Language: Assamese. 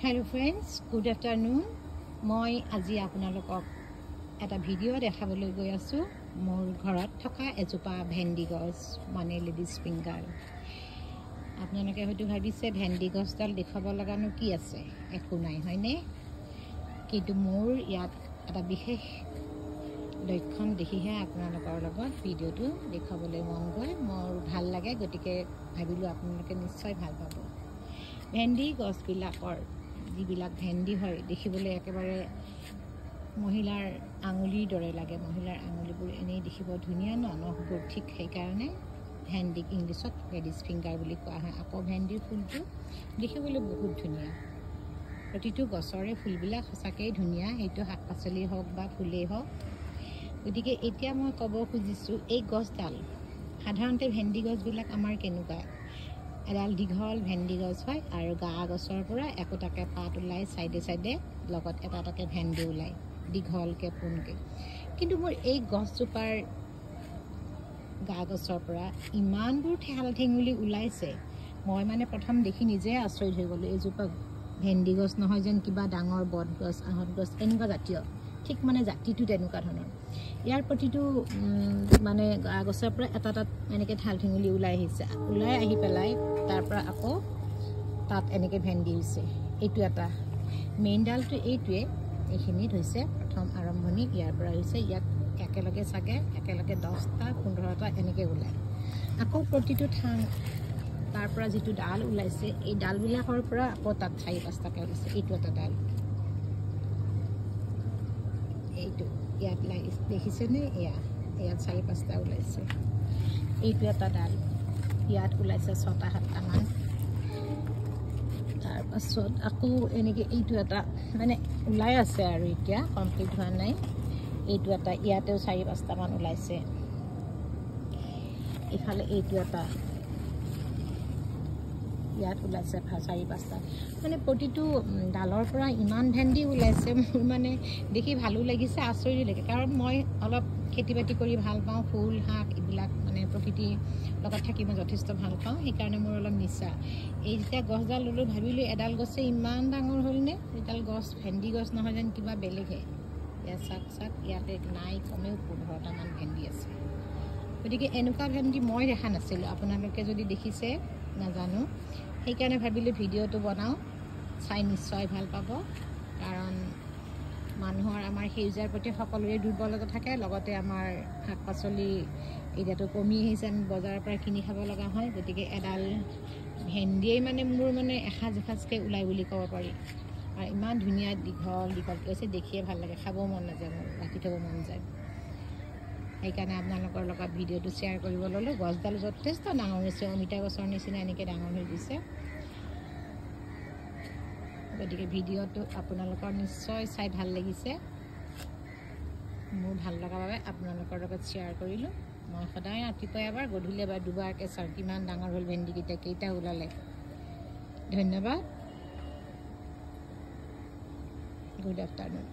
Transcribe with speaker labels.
Speaker 1: Hello friends, good afternoon. মই আজি আপোনালোকক এটা ভিডিও দেখাবলৈ গৈ আছো মোৰ ঘৰত থকা এজোপা ভেন্দি গছ মানে লেডিজ ফিংগাৰ। আপোনালোকে হয়তো ভাবিছে ভেন্দি গছডাল দেখাব লগানো কি আছে, একো নাই হয়নে? কিন্তু মোৰ ইয়াত এটা বিশেষ লক্ষণ দেখিহে আপোনালোকৰ লগত ভিডিওটো দেখাবলৈ মন গ'ল। মোৰ ভাল লাগে, গতিকে ভাবিলো আপোনালোকে নিশ্চয় ভাল পাব। ভেন্দি গছবিলাকৰ যিবিলাক ভেন্দি হয় দেখিবলৈ একেবাৰে মহিলাৰ আঙুলিৰ দৰে লাগে। মহিলাৰ আঙুলিবোৰ এনেই দেখিব ধুনীয়া নখবোৰ, ঠিক সেইকাৰণে ভেন্দিক ইংলিছত লেডিজ ফিংগাৰ বুলি কোৱা হয়। আকৌ ভেন্দিৰ ফুলটো দেখিবলৈ বহুত ধুনীয়া। প্ৰতিটো গছৰে ফুলবিলাক সঁচাকৈয়ে ধুনীয়া, সেইটো শাক পাচলি হওক বা ফুলেই হওক। গতিকে এতিয়া মই ক'ব খুজিছোঁ, এই গছডাল সাধাৰণতে ভেন্দি গছবিলাক আমাৰ কেনেকুৱা, এডাল দীঘল ভেন্দি গছ হয় আৰু গা গছৰ পৰা একোটাকৈ পাত ওলাই চাইডে চাইডে, লগত এটা এটাকৈ ভেন্দি ওলায় দীঘলকৈ পোনকৈ। কিন্তু মোৰ এই গছজোপাৰ গা গছৰ পৰা ইমানবোৰ ঠেঙাল ঠেঙুলি ওলাইছে, মই মানে প্ৰথম দেখি নিজে আচৰিত হৈ গ'লোঁ। এইজোপা ভেন্দি গছ নহয় যেন কিবা ডাঙৰ বট গছ, আহঁত গছ এনেকুৱা জাতীয়, ঠিক মানে জাতিটো তেনেকুৱা ধৰণৰ। ইয়াৰ প্ৰতিটো মানে গা গছৰ পৰা এটা তাত এনেকৈ ঠাল ঠেঙুলি ওলাই আহিছে, ওলাই আহি পেলাই তাৰ পৰা আকৌ তাত এনেকৈ ভেন্দি হৈছে। এইটো এটা মেইন ডালটো এইটোৱে, এইখিনিত হৈছে প্ৰথম আৰম্ভণি, ইয়াৰ পৰা হৈছে। ইয়াত একেলগে চাগে একেলগে 10টা 15টা এনেকৈ ওলায়। আকৌ প্ৰতিটো ঠাং তাৰ পৰা যিটো ডাল ওলাইছে, এই ডালবিলাকৰ পৰা আকৌ তাত 4-5টাকৈ ওলাইছে। এইটো এটা ডাল, এইটো ইয়াত দেখিছেনে? ইয়াত 4-5টা ওলাইছে। এইটো এটা ডাল, ইয়াত ওলাইছে 6-7টামান। তাৰপাছত আকৌ এনেকৈ এইটো এটা মানে ওলাই আছে আৰু এতিয়া কমপ্লিট হোৱা নাই। এইটো এটা, ইয়াতেও 4-5টামান ওলাইছে। ইফালে এইটো এটা, ইয়াত ওলাইছে 4-5টা। মানে প্ৰতিটো ডালৰ পৰা ইমান ভেন্দি ওলাইছে, মোৰ মানে দেখি ভালো লাগিছে, আচৰিত লাগে। কাৰণ মই অলপ খেতি বাতি কৰি ভাল পাওঁ, ফুল শাক এইবিলাক মানে প্ৰকৃতিৰ লগত থাকি মই যথেষ্ট ভাল পাওঁ, সেইকাৰণে মোৰ অলপ নিচা। এই যেতিয়া গছডাল ল'লোঁ ভাবিলোঁ এডাল গছে ইমান ডাঙৰ হ'লনে, এডাল গছ ভেন্দি গছ নহয় যেন কিবা বেলেগহে। ইয়াত চাক ইয়াতে নাই, কমেও 15টামান ভেন্দি আছে। গতিকে এনেকুৱা ভেন্দি মই দেখা নাছিলোঁ, আপোনালোকে যদি দেখিছে নাজানো। সেইকাৰণে ভাবিলোঁ ভিডিঅ'টো বনাওঁ, চাই নিশ্চয় ভাল পাব। কাৰণ মানুহৰ আমাৰ সেউজীয়াৰ প্ৰতি সকলোৰে দুৰ্বলতা থাকে, লগতে আমাৰ শাক পাচলি এতিয়াতো কমি আহিছে, আমি বজাৰৰ পৰা কিনি খাব লগা হয়। গতিকে এডাল ভেন্দিয়েই মানে মোৰ মানে এসাঁজকৈ ওলাই বুলি ক'ব পাৰি। আৰু ইমান ধুনীয়া দীঘল দীঘলকৈ হৈছে, দেখিয়ে ভাল লাগে, খাবও মন নাযায়, মোৰ ৰাখি থ'ব মন যায়। সেইকাৰণে আপোনালোকৰ লগত ভিডিঅ'টো শ্বেয়াৰ কৰিব ল'লোঁ। গছডাল যথেষ্ট ডাঙৰ হৈছে, অমিতা গছৰ নিচিনা এনেকৈ ডাঙৰ হৈ গৈছে। গতিকে ভিডিঅ'টো আপোনালোকৰ নিশ্চয় চাই ভাল লাগিছে। মোৰ ভাল লগাৰ বাবে আপোনালোকৰ লগত শ্বেয়াৰ কৰিলোঁ। মই সদায় ৰাতিপুৱা এবাৰ, গধূলি এবাৰ, দুবাৰকৈ চাওঁ কিমান ডাঙৰ হ'ল ভেন্দিকেইটা, কেইটা ওলালে। ধন্যবাদ, গুড আফটাৰনুন।